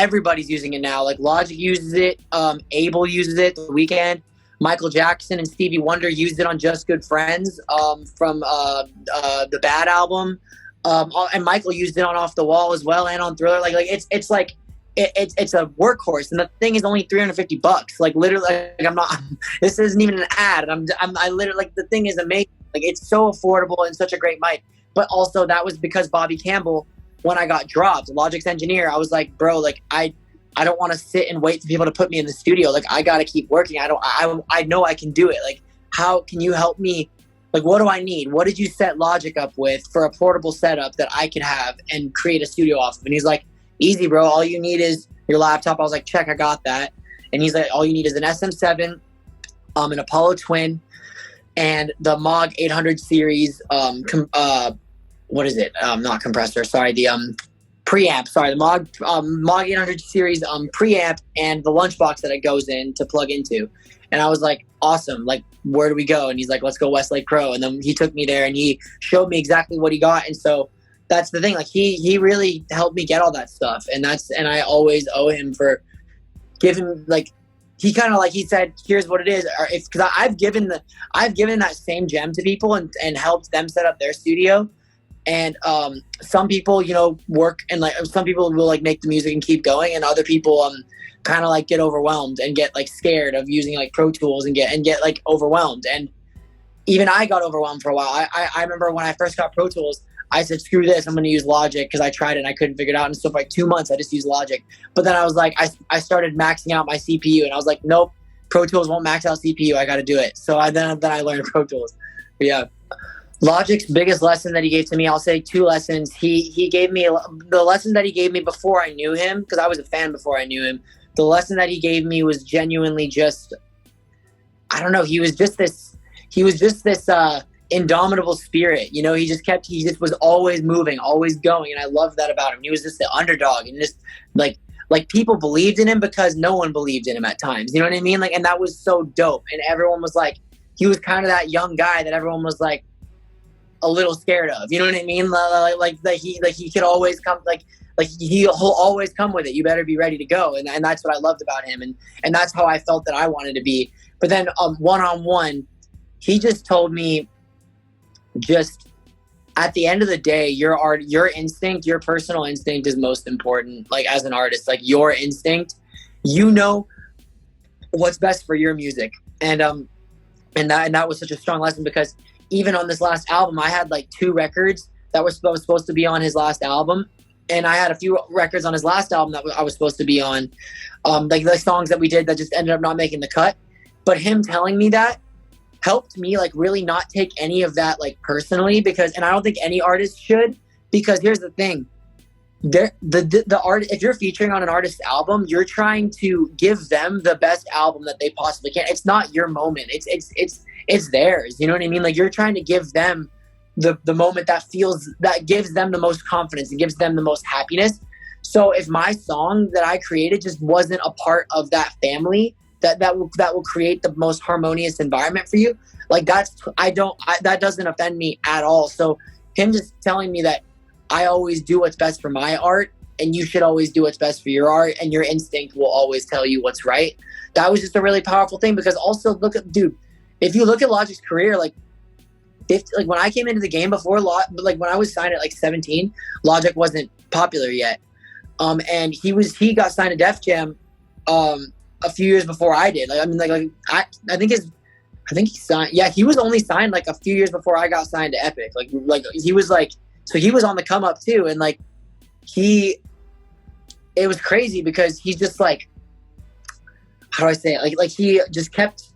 everybody's using it now. Like Logic uses it, Abel uses it, The Weeknd, Michael Jackson and Stevie Wonder used it on Just Good Friends from the Bad album, and Michael used it on Off the Wall as well and on Thriller. Like it's like it's a workhorse, and the thing is only $350. Like literally, like, I'm not. This isn't even an ad. I literally like the thing is amazing. Like it's so affordable and such a great mic. But also that was because Bobby Campbell, when I got dropped, Logic's engineer, I was like, bro, like I don't want to sit and wait for people to put me in the studio. Like I got to keep working. I know I can do it. Like how can you help me? Like what do I need? What did you set Logic up with for a portable setup that I could have and create a studio off of? And he's like, easy, bro. All you need is your laptop. I was like, check, I got that. And he's like, all you need is an SM7, an Apollo Twin, and the Moog 800 series, what is it? Not compressor, sorry, the preamp, sorry, the Moog 800 series preamp, and the lunchbox that it goes in to plug into. And I was like, awesome, like, where do we go? And he's like, let's go Westlake Pro. And then he took me there and he showed me exactly what he got. And so that's the thing, like he really helped me get all that stuff. And I always owe him for giving, like, he kind of like, he said, here's what it is. Because I've given that same gem to people and helped them set up their studio. And some people, you know, work and like some people will like make the music and keep going, and other people kind of like get overwhelmed and get like scared of using like Pro Tools and get like overwhelmed. And even I got overwhelmed for a while. I remember when I first got Pro Tools, I said, screw this, I'm going to use Logic, because I tried it and I couldn't figure it out. And so for like 2 months, I just used Logic. But then I was like, I started maxing out my CPU, and I was like, nope, Pro Tools won't max out CPU. I got to do it. So then I learned Pro Tools. But yeah. Logic's biggest lesson that he gave to me, I'll say 2 lessons. He gave me the lesson that he gave me before I knew him, because I was a fan before I knew him. The lesson that he gave me was genuinely just, I don't know, he was just this indomitable spirit. You know, he just was always moving, always going. And I loved that about him. He was just the underdog, and just like people believed in him because no one believed in him at times. You know what I mean? Like, and that was so dope. And everyone was like, he was kind of that young guy that everyone was like a little scared of. You know what I mean? Like he could always come, like he'll always come with it. You better be ready to go. And that's what I loved about him. And that's how I felt that I wanted to be. But then one-on-one, he just told me, just at the end of the day, your instinct, your personal instinct is most important. Like as an artist, like your instinct, you know what's best for your music. And that was such a strong lesson, because even on this last album, I had like 2 records that were supposed to be on his last album. And I had a few records on his last album that I was supposed to be on, like the songs that we did that just ended up not making the cut. But him telling me that helped me like really not take any of that like personally, and I don't think any artist should, because here's the thing. The art, if you're featuring on an artist's album, you're trying to give them the best album that they possibly can. It's not your moment. It's theirs. You know what I mean? Like you're trying to give them the moment that gives them the most confidence and gives them the most happiness. So if my song that I created just wasn't a part of that family, that will create the most harmonious environment for you, like that doesn't offend me at all. So him just telling me that I always do what's best for my art, and you should always do what's best for your art, and your instinct will always tell you what's right. That was just a really powerful thing, because also if you look at Logic's career, like when I came into the game before, like when I was signed at like 17, Logic wasn't popular yet. And he got signed to Def Jam a few years before I did. Like, I mean, I think he signed, yeah, he was only signed like a few years before I got signed to Epic. Like he was like, so he was on the come up too. And like it was crazy, because he's just like, how do I say it? Like he just kept,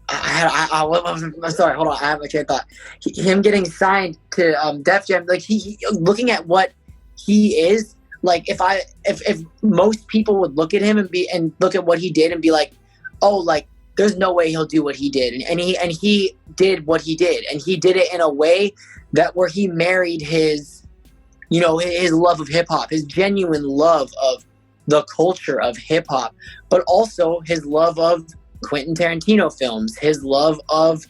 I'm sorry, hold on, I have a train of thought. Him getting signed to Def Jam, like he looking at what he is, like if most people would look at him and look at what he did and be like, oh, like there's no way he'll do what he did, and he did what he did, and he did it in a way that where he married his love of hip hop, his genuine love of the culture of hip hop, but also his love of Quentin Tarantino films, his love of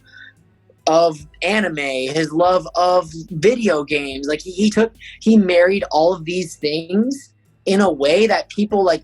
anime, his love of video games. Like he married all of these things in a way that people like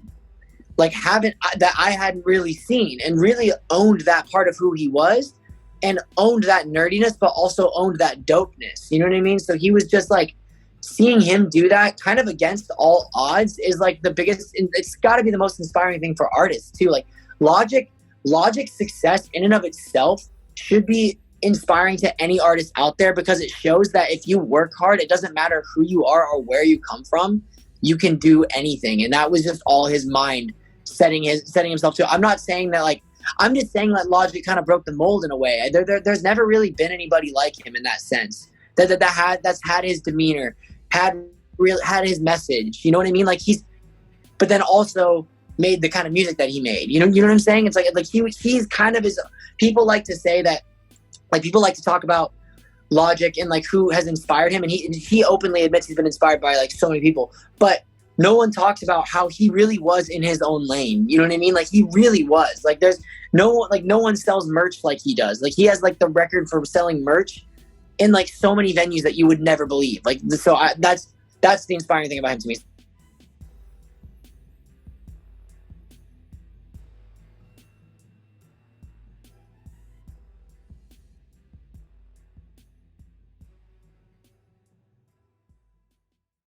like that I hadn't really seen, and really owned that part of who he was, and owned that nerdiness, but also owned that dopeness. You know what I mean? So he was just like, seeing him do that kind of against all odds is like the biggest, it's got to be the most inspiring thing for artists too. Like Logic's success in and of itself should be inspiring to any artist out there, because it shows that if you work hard, it doesn't matter who you are or where you come from, you can do anything. And that was just all his mind setting himself to. I'm not saying that, like, I'm just saying that Logic kind of broke the mold in a way. There's never really been anybody like him in that sense. That's had his demeanor, had his message. You know what I mean? Like but then also made the kind of music that he made. You know what I'm saying? It's like he's kind of his. People like to say that, like, people like to talk about Logic and like who has inspired him, and he openly admits he's been inspired by like so many people, but no one talks about how he really was in his own lane. You know what I mean? Like, he really was. Like, there's no one sells merch like he does. Like, he has like the record for selling merch in like so many venues that you would never believe. Like, so that's the inspiring thing about him to me.